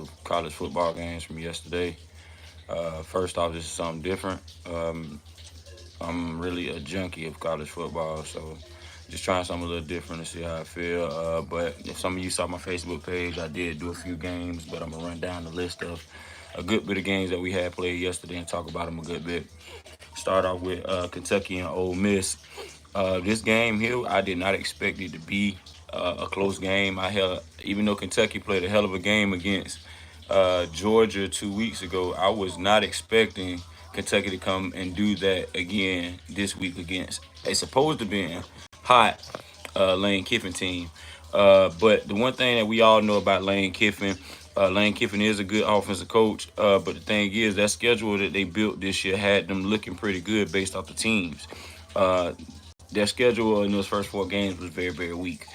of college football games from yesterday. First off, this is something different. I'm really a junkie of college football, so just trying something a little different to see how I feel. But if some of you saw my Facebook page, I did do a few games, but I'm gonna run down the list of a good bit of games that we had played yesterday and talk about them a good bit. Start off with Kentucky and Ole Miss. This game here, I did not expect it to be a close game. Even though Kentucky played a hell of a game against Georgia 2 weeks ago, I was not expecting Kentucky to come and do that again this week against a supposed to be hot Lane Kiffin team. But the one thing that we all know about Lane Kiffin is a good offensive coach. But the thing is, that schedule that they built this year had them looking pretty good based off the teams. Uh, their schedule in those first 4 games was very, very weak.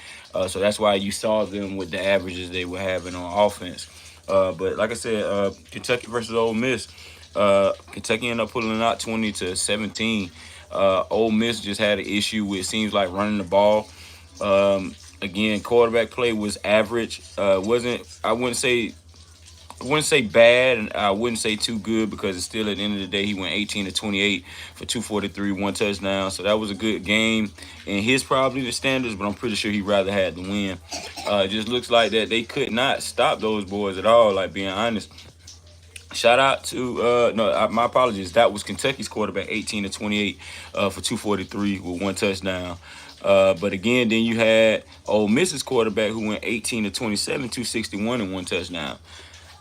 So that's why you saw them with the averages they were having on offense. But like I said, Kentucky versus Ole Miss. Kentucky ended up pulling out 20-17. Ole Miss just had an issue with, it seems like, running the ball. Again, quarterback play was average. Wasn't I wouldn't say bad, and I wouldn't say too good because it's still at the end of the day he went 18-28 for 243, 1 touchdown. So that was a good game in his probably the standards, but I'm pretty sure he rather had the win. It just looks like that they could not stop those boys at all. Like being honest. Shout out to my apologies. That was Kentucky's quarterback, 18-28 for 243 with 1 touchdown. But again, then you had Ole Miss's quarterback who went 18-27, 261 and 1 touchdown.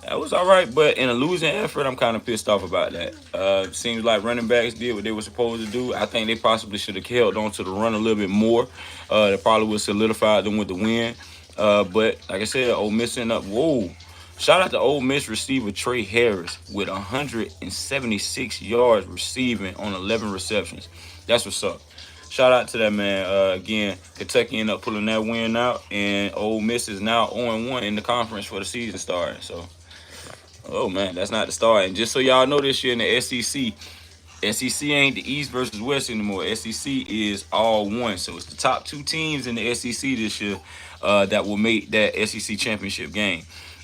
That was all right, but in a losing effort, I'm kind of pissed off about that. Seems like running backs did what they were supposed to do. I think they possibly should have held on to the run a little bit more. That probably would have solidified them with the win. But like I said, Ole Miss ended up, whoa. Shout out to Ole Miss receiver Trey Harris with 176 yards receiving on 11 receptions. That's what's up. Shout out to that man. Again, Kentucky ended up pulling that win out, and Ole Miss is now 0-1 in the conference for the season starting. So, oh man, that's not the start. And just so y'all know, this year in the SEC ain't the East versus West anymore. SEC is all one. So it's the top 2 teams in the SEC this year that will make that SEC championship game.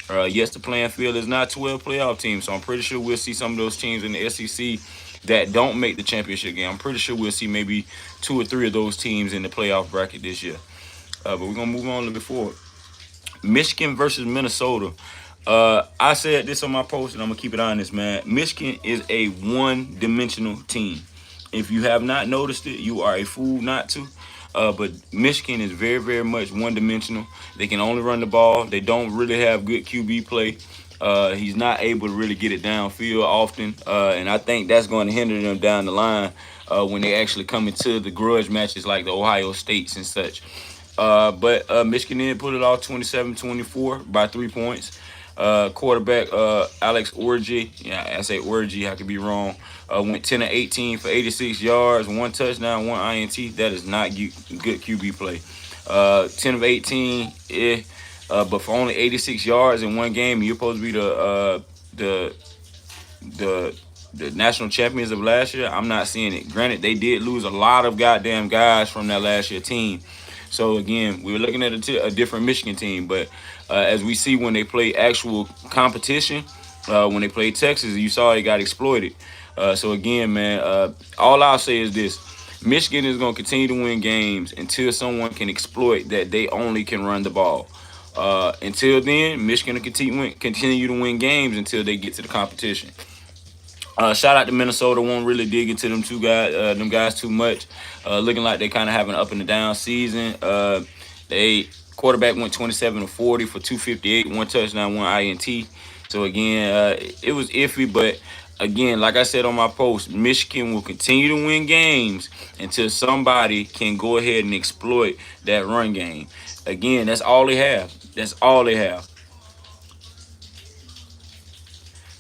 Yes, the playing field is not 12 playoff teams, so I'm pretty sure we'll see some of those teams in the SEC that don't make the championship game. I'm pretty sure we'll see maybe 2 or 3 of those teams in the playoff bracket this year. But we're going to move on a little bit forward. Michigan versus Minnesota. I said this on my post, and I'm going to keep it honest, man. Michigan is a one-dimensional team. If you have not noticed it, you are a fool not to. But Michigan is very, very much one-dimensional. They can only run the ball. They don't really have good QB play. He's not able to really get it downfield often. And I think that's going to hinder them down the line when they actually come into the grudge matches like the Ohio States and such. But Michigan did put it off 27-24 by 3 points. Quarterback Alex Orji, yeah, I say Orji, I could be wrong. Went 10-18 for 86 yards, 1 touchdown, 1 INT. That is not good QB play. 10 of 18, but for only 86 yards in one game, you're supposed to be the national champions of last year. I'm not seeing it. Granted, they did lose a lot of goddamn guys from that last year team. So again, we were looking at a different Michigan team, but as we see when they play actual competition, when they played Texas, you saw they got exploited. So again, man, all I'll say is this. Michigan is going to continue to win games until someone can exploit that they only can run the ball. Until then, Michigan will continue to win games until they get to the competition. Shout out to Minnesota. Won't really dig into them guys too much. Looking like they kind of have an up and down season. They quarterback went 27-40 for 258, 1 touchdown, 1 INT. So again, it was iffy, but again, like I said on my post, Michigan will continue to win games until somebody can go ahead and exploit that run game. Again, that's all they have. That's all they have.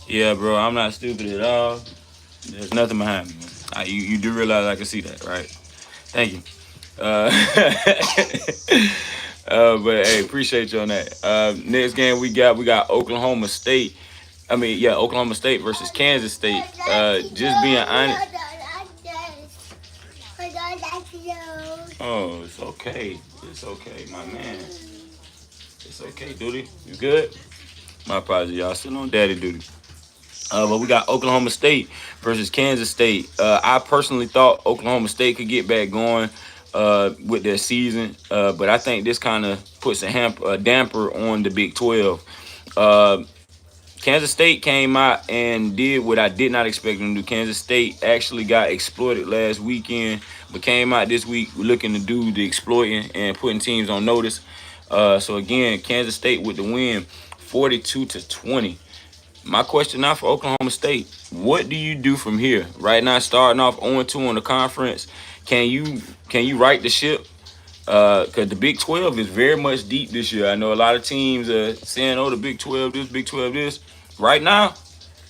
Yeah, bro, I'm not stupid at all. There's nothing behind me, man. You do realize I can see that, right? Thank you. Uh, but hey, appreciate you on that. Next game we got Oklahoma State. Oklahoma State versus Kansas State. Just being honest. Oh, it's okay. It's okay, my man. It's okay, duty. You good? My apologies, y'all. Still on daddy duty. But we got Oklahoma State versus Kansas State. I personally thought Oklahoma State could get back going with their season, but I think this kind of puts a damper on the Big 12. Uh, Kansas State came out and did what I did not expect them to do. Kansas State actually got exploited last weekend, but came out this week looking to do the exploiting and putting teams on notice. So again, Kansas State with the win, 42-20. My question now for Oklahoma State: what do you do from here? Right now, starting off 0-2 on the conference, can you right the ship? Because the Big 12 is very much deep this year. I know a lot of teams are saying, "Oh, the Big 12 this, Big 12 this." Right now,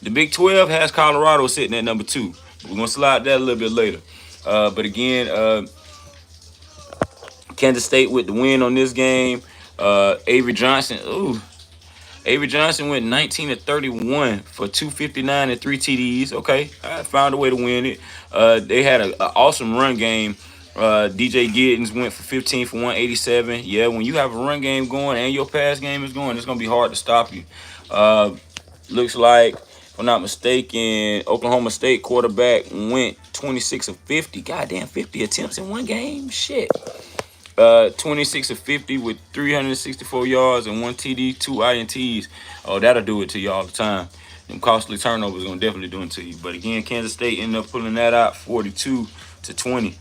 the Big 12 has Colorado sitting at number 2. We're gonna slide that a little bit later. But again, Kansas State with the win on this game. Avery Johnson, Avery Johnson went 19-31 for 259 and 3 TDs. Okay, I found a way to win it. They had an awesome run game. DJ Giddens went for 15 for 187. Yeah, when you have a run game going and your pass game is going, it's going to be hard to stop you. Looks like, if I'm not mistaken, Oklahoma State quarterback went 26 of 50. Goddamn, 50 attempts in one game? Shit. 26 of 50 with 364 yards and 1 TD, 2 INTs. Oh, that'll do it to you all the time. Them costly turnovers gonna definitely do it to you. But again, Kansas State ended up pulling that out 42-20.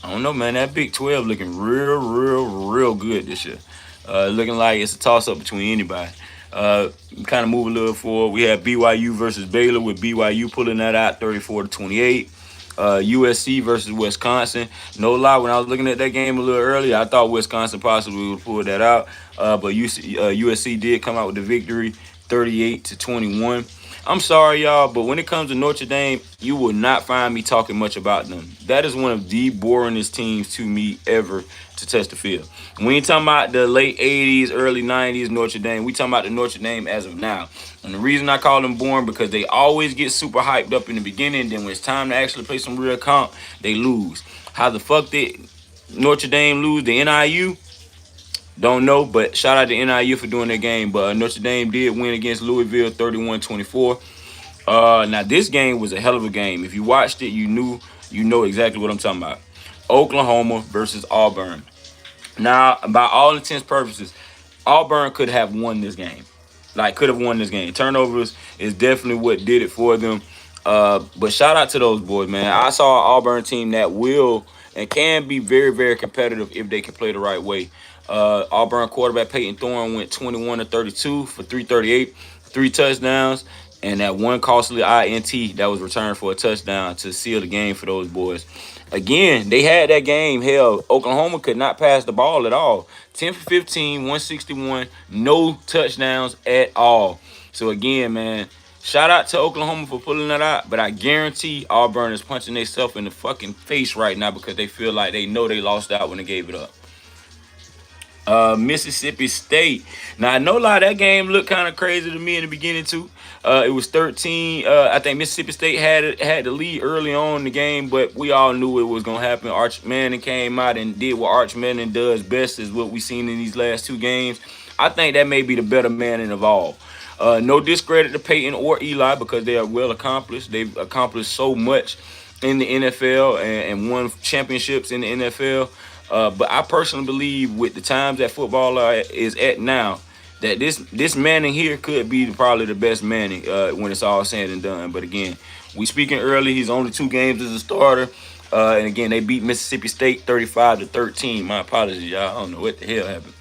I don't know, man. That Big 12 looking real good this year. Looking like it's a toss-up between anybody. Kind of move a little forward. We had BYU versus Baylor, with BYU pulling that out 34-28. USC versus Wisconsin. No lie, when I was looking at that game a little earlier, I thought Wisconsin possibly would pull that out. But USC did come out with the victory, 38-21. I'm sorry, y'all, but when it comes to Notre Dame, you will not find me talking much about them. That is one of the boringest teams to me ever to test the field. We ain't talking about the late 80s, early 90s Notre Dame. We talking about the Notre Dame as of now. And the reason I call them boring, because they always get super hyped up in the beginning. Then when it's time to actually play some real comp, they lose. How the fuck did Notre Dame lose the NIU? Don't know, but shout out to NIU for doing their game. But Notre Dame did win against Louisville 31-24. Now, this game was a hell of a game. If you watched it, you know exactly what I'm talking about. Oklahoma versus Auburn. Now, by all intents and purposes, Auburn could have won this game. Could have won this game. Turnovers is definitely what did it for them. But shout out to those boys, man. I saw an Auburn team that will and can be very competitive if they can play the right way. Auburn quarterback Peyton Thorne went 21-32 for 338, 3 touchdowns, and that one costly INT that was returned for a touchdown to seal the game for those boys. Again, they had that game. Hell, Oklahoma could not pass the ball at all. 10 for 15, 161, no touchdowns at all. So again, man, shout out to Oklahoma for pulling that out, but I guarantee Auburn is punching themselves in the fucking face right now because they feel like they know they lost out when they gave it up. Mississippi State. Now, I know a lot of that game looked kind of crazy to me in the beginning, too. It was 13. I think Mississippi State had the lead early on in the game, but we all knew it was going to happen. Arch Manning came out and did what Arch Manning does best, is what we've seen in these last 2 games. I think that may be the better Manning of all. No discredit to Peyton or Eli because they are well accomplished. They've accomplished so much in the NFL and won championships in the NFL. But I personally believe with the times that football is at now, that this Manning here could be probably the best Manning when it's all said and done. But again, we speaking early. He's only 2 games as a starter. And again, they beat Mississippi State 35-13. My apologies, y'all. I don't know what the hell happened.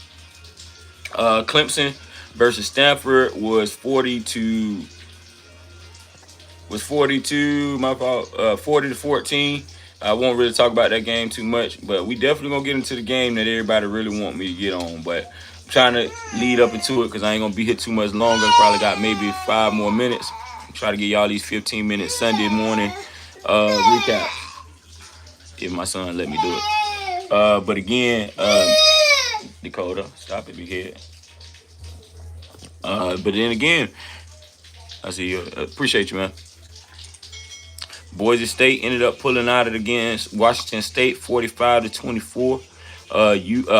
Clemson versus Stanford was 42. My fault. 40-14. I won't really talk about that game too much, but we definitely gonna get into the game that everybody really want me to get on. But I'm trying to lead up into it because I ain't gonna be here too much longer. Probably got maybe 5 more minutes. Try to get y'all these 15-minute Sunday morning recap if my son let me do it. But again, Dakota, stop it, big head. But then again, I see you. Appreciate you, man. Boise State ended up pulling out it against Washington State, 45-24.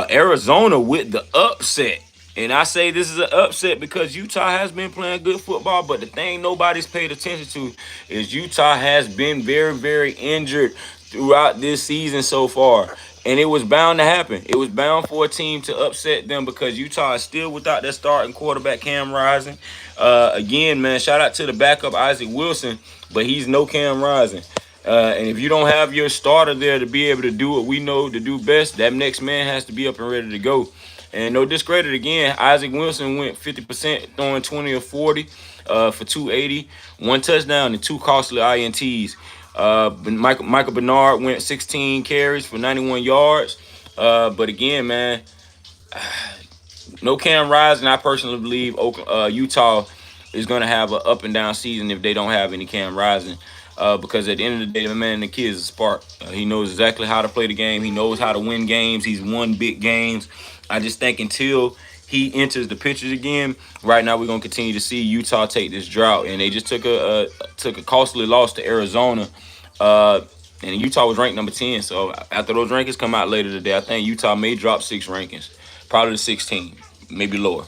Arizona with the upset. And I say this is an upset because Utah has been playing good football, but the thing nobody's paid attention to is Utah has been very, very injured throughout this season so far. And it was bound to happen. It was bound for a team to upset them because Utah is still without their starting quarterback, Cam Rising. Again, man, shout out to the backup, Isaac Wilson, but he's no Cam Rising. And if you don't have your starter there to be able to do what we know to do best, that next man has to be up and ready to go. And no discredit again, Isaac Wilson went 50%, throwing 20 or 40 for 280, one touchdown and two costly INTs. Michael Bernard went 16 carries for 91 yards. But again, man, no Cam Rising. I personally believe Utah is going to have an up and down season if they don't have any Cam Rising. Because at the end of the day, the man, the kid is a spark. He knows exactly how to play the game. He knows how to win games. He's won big games. I just think until he enters the pictures again, right now we're gonna continue to see Utah take this drought. And they just took a costly loss to Arizona. And Utah was ranked number 10. So after those rankings come out later today, I think Utah may drop 6 rankings, probably to 16, maybe lower.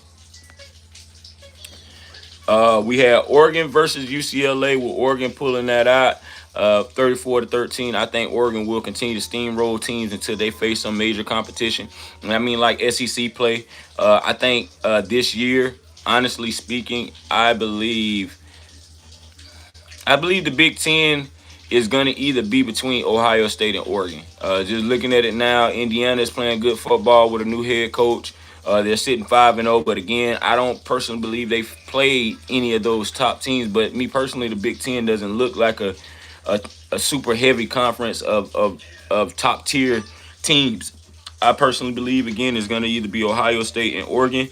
We had Oregon versus UCLA with Oregon pulling that out 34-13. I think Oregon will continue to steamroll teams until they face some major competition. And I mean like SEC play. I think this year, honestly speaking, I believe the Big Ten is going to either be between Ohio State and Oregon. Just looking at it now, Indiana is playing good football with a new head coach. They're sitting 5-0, but again, I don't personally believe they've played any of those top teams. But me personally, the Big Ten doesn't look like a super heavy conference of top tier teams. I personally believe again it's going to either be Ohio State and Oregon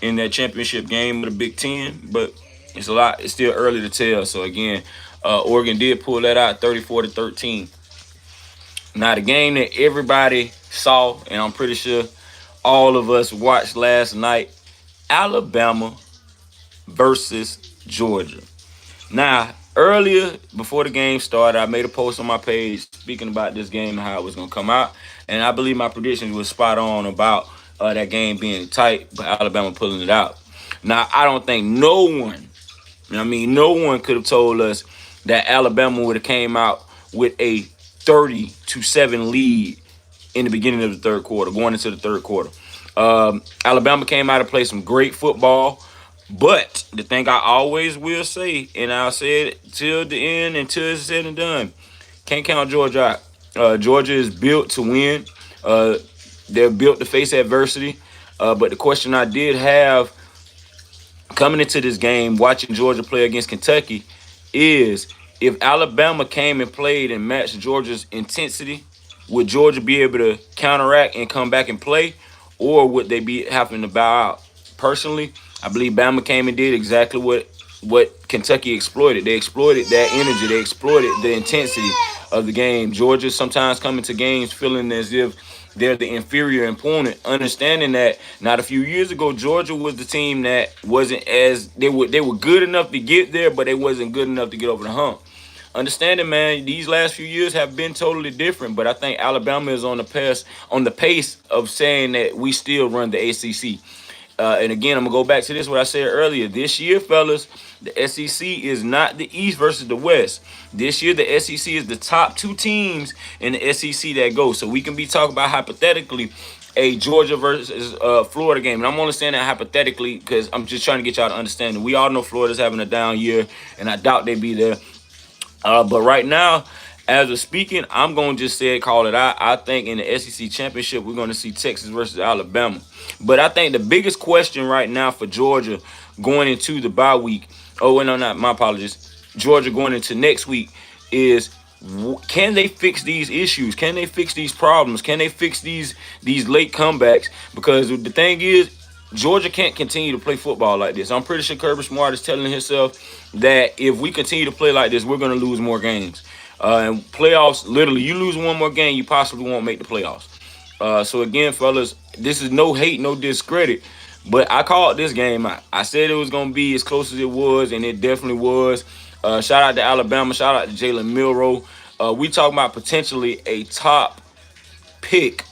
in that championship game with the Big Ten, but it's still early to tell. So again, Oregon did pull that out 34-13. Now the game that everybody saw, and I'm pretty sure all of us watched last night, Alabama versus Georgia. Now, earlier, before the game started, I made a post on my page speaking about this game and how it was going to come out. And I believe my predictions were spot on about that game being tight, but Alabama pulling it out. Now, I don't think no one could have told us that Alabama would have came out with a 30-7 lead in the beginning of the third quarter, going into the third quarter. Alabama came out and played some great football. But the thing I always will say, and I'll say it till the end, until it's said and done, can't count Georgia out. Georgia is built to win. They're built to face adversity. But the question I did have coming into this game, watching Georgia play against Kentucky, is if Alabama came and played and matched Georgia's intensity, would Georgia be able to counteract and come back and play, or would they be having to bow out? Personally, I believe Bama came and did exactly what Kentucky exploited. They exploited that energy. They exploited the intensity of the game. Georgia sometimes coming to games feeling as if they're the inferior opponent, understanding that not a few years ago, Georgia was the team that wasn't as they were good enough to get there, but they wasn't good enough to get over the hump. Understanding, man, these last few years have been totally different, but I think Alabama is on the pace of saying that we still run the ACC. And again, I'm going to go back to this, what I said earlier. This year, fellas, the SEC is not the East versus the West. This year, the SEC is the top 2 teams in the SEC that go. So we can be talking about hypothetically a Georgia versus Florida game. And I'm only saying that hypothetically because I'm just trying to get y'all to understand that we all know Florida's having a down year, and I doubt they'd be there. But right now, as of speaking, I'm going to just call it out. I think in the SEC championship, we're going to see Texas versus Alabama. But I think the biggest question right now for Georgia going into the bye week, my apologies, Georgia going into next week is, can they fix these issues? Can they fix these problems? Can they fix these late comebacks? Because the thing is, Georgia can't continue to play football like this. I'm pretty sure Kirby Smart is telling himself that if we continue to play like this, we're going to lose more games. And playoffs, literally, you lose one more game, you possibly won't make the playoffs. So again, fellas, this is no hate, no discredit, but I called this game out. I said it was going to be as close as it was, and it definitely was. Shout out to Alabama. Shout out to Jalen Milroe. We talking about potentially a top pick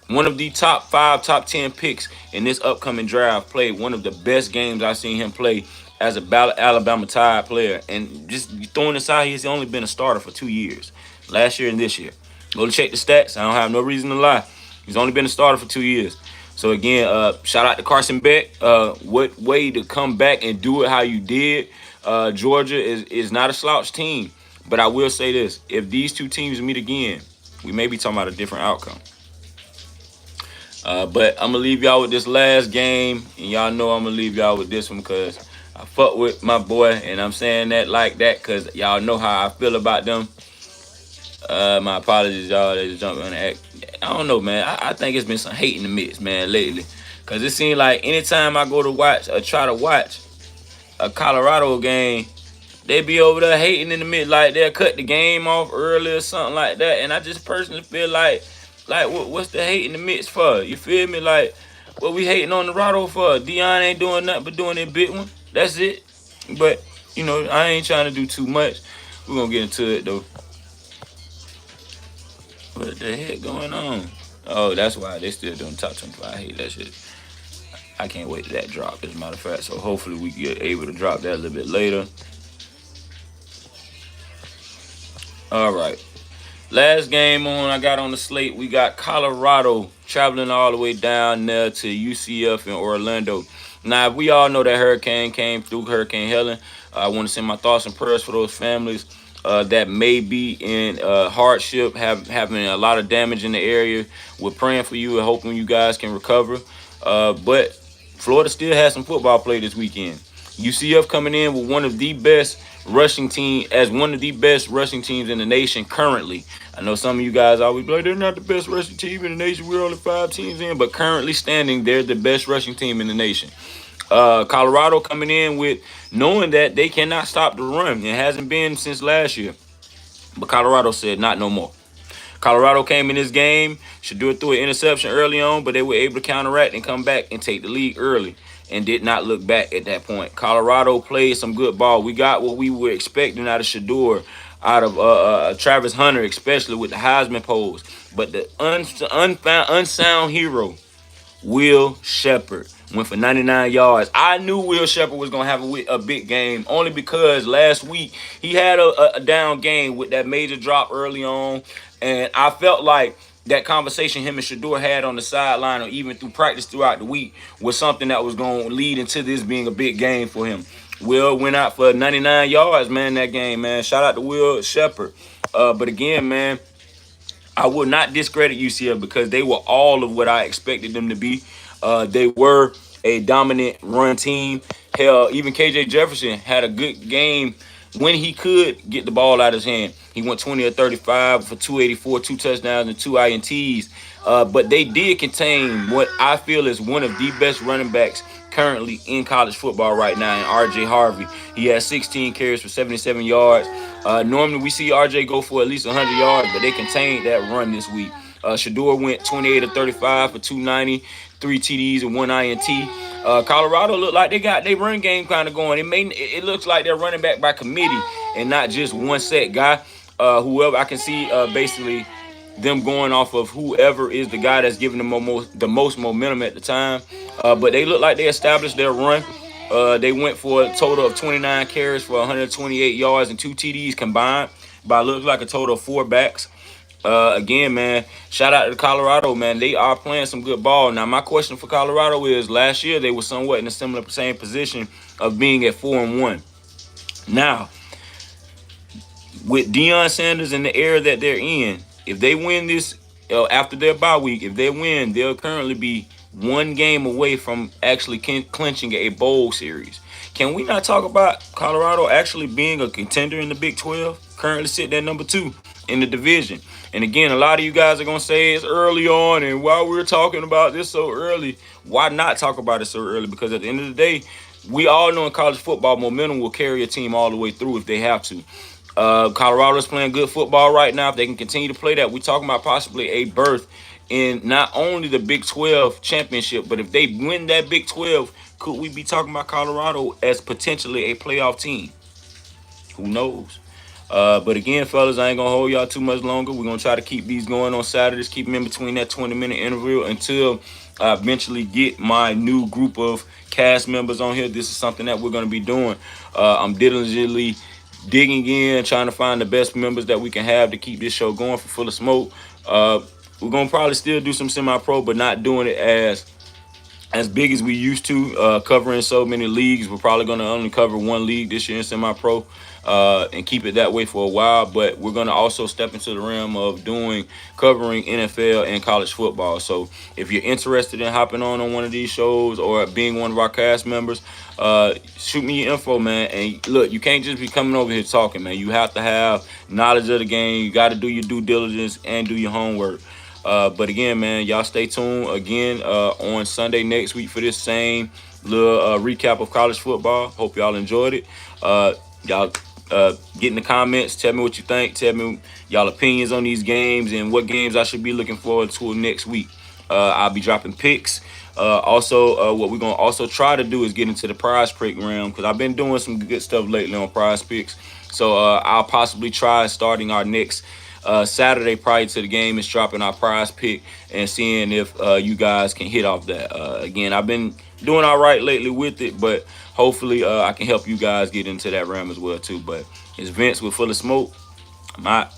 one of the top 5, top 10 picks in this upcoming draft, played one of the best games I've seen him play as a Alabama Tide player. And just throwing aside, he's only been a starter for 2 years, last year and this year. Go to check the stats. I don't have no reason to lie. He's only been a starter for 2 years. So again, shout out to Carson Beck. What way to come back and do it how you did. Georgia is not a slouch team. But I will say this. If these two teams meet again, we may be talking about a different outcome. But I'm going to leave y'all with this last game. And y'all know I'm going to leave y'all with this one because I fuck with my boy. And I'm saying that like that because y'all know how I feel about them. My apologies, y'all. They just jumped on the act. I don't know, man. I think it's been some hate in the mix, man, lately. Because it seems like anytime I go to watch or try to watch a Colorado game, they be over there hating in the mid, like they'll cut the game off early or something like that. And I just personally feel like what's the hate in the midst for? You feel me? Like, what we hating on the Rado for? Deion ain't doing nothing but doing that big one. That's it. But, you know, I ain't trying to do too much. We're going to get into it, though. What the heck going on? Oh, that's why they still doing top 25. I hate that shit. I can't wait till that drop, as a matter of fact. So hopefully we get able to drop that a little bit later. All right. Last game I got on the slate, we got Colorado traveling all the way down there to UCF in Orlando. Now, we all know that hurricane came through, Hurricane Helen. I want to send my thoughts and prayers for those families that may be in hardship, having a lot of damage in the area. We're praying for you and hoping you guys can recover. But Florida still has some football play this weekend. UCF coming in with one of the best rushing team as one of the best rushing teams in the nation currently. I know some of you guys always be like, they're not the best rushing team in the nation. We're only 5 teams in, but currently standing, they're the best rushing team in the nation. Colorado coming in with knowing that they cannot stop the run. It hasn't been since last year. But Colorado said, not no more. Colorado came in this game, Shedeur threw an interception early on, but they were able to counteract and come back and take the lead early and did not look back at that point. Colorado played some good ball. We got what we were expecting out of Shedeur, out of Travis Hunter, especially with the Heisman polls. But the unsound hero, Will Sheppard, went for 99 yards. I knew Will Sheppard was going to have a big game only because last week he had a down game with that major drop early on. And I felt like that conversation him and Shedeur had on the sideline or even through practice throughout the week was something that was going to lead into this being a big game for him. Will went out for 99 yards, man, that game, man. Shout out to Will Sheppard. But again, man, I will not discredit UCF because they were all of what I expected them to be. They were a dominant run team. Hell, even KJ Jefferson had a good game when he could get the ball out of his hand. He went 20 or 35 for 284, 2 touchdowns, and 2 INTs. But they did contain what I feel is one of the best running backs currently in college football right now in RJ Harvey. He has 16 carries for 77 yards. Normally we see RJ go for at least 100 yards, but they contained that run this week. Shedeur went 28 or 35 for 290, 3 TDs and 1 INT. Colorado looked like they got their run game kind of going. It looks like they're running back by committee and not just one set guy. Whoever I can see basically them going off of whoever is the guy that's giving them the most momentum at the time. But they look like they established their run. They went for a total of 29 carries for 128 yards and 2 TDs combined. But it looks like a total of 4 backs. Again, man, shout out to Colorado, man. They are playing some good ball. Now, my question for Colorado is last year they were somewhat in a same position of being at 4-1. Now, with Deion Sanders in the era that they're in, if they win this after their bye week, if they win, they'll currently be 1 game away from actually clinching a bowl series. Can we not talk about Colorado actually being a contender in the Big 12? Currently sitting at number 2 in the division. And again, a lot of you guys are going to say it's early on, and while we're talking about this so early, why not talk about it so early? Because at the end of the day, we all know in college football, momentum will carry a team all the way through if they have to. Colorado's playing good football right now. If they can continue to play that, we're talking about possibly a berth in not only the Big 12 championship, but if they win that Big 12, could we be talking about Colorado as potentially a playoff team? Who knows? But again, fellas, I ain't gonna hold y'all too much longer. We're gonna try to keep these going on Saturdays, keep them in between that 20-minute interval until I eventually get my new group of cast members on here. This is something that we're gonna be doing. I'm diligently digging in, trying to find the best members that we can have to keep this show going for Full of Smoke. We're gonna probably still do some semi-pro, but not doing it as big as we used to, covering so many leagues. We're probably going to only cover one league this year in semi-pro, and keep it that way for a while. But we're going to also step into the realm of covering NFL and college football. So if you're interested in hopping on one of these shows or being one of our cast members, shoot me your info, man. And look, you can't just be coming over here talking, man. You have to have knowledge of the game. You got to do your due diligence and do your homework. But again, man, y'all stay tuned again on Sunday next week for this same little recap of college football. Hope y'all enjoyed it. Y'all get in the comments. Tell me what you think. Tell me y'all opinions on these games and what games I should be looking forward to next week. I'll be dropping picks. Also, what we're going to also try to do is get into the prize pick realm, because I've been doing some good stuff lately on prize picks. So I'll possibly try starting our next Saturday prior to the game is dropping our prize pick and seeing if you guys can hit off that. Again, I've been doing all right lately with it, but hopefully I can help you guys get into that realm as well too. But it's Vince with Full of Smoke. I'm out.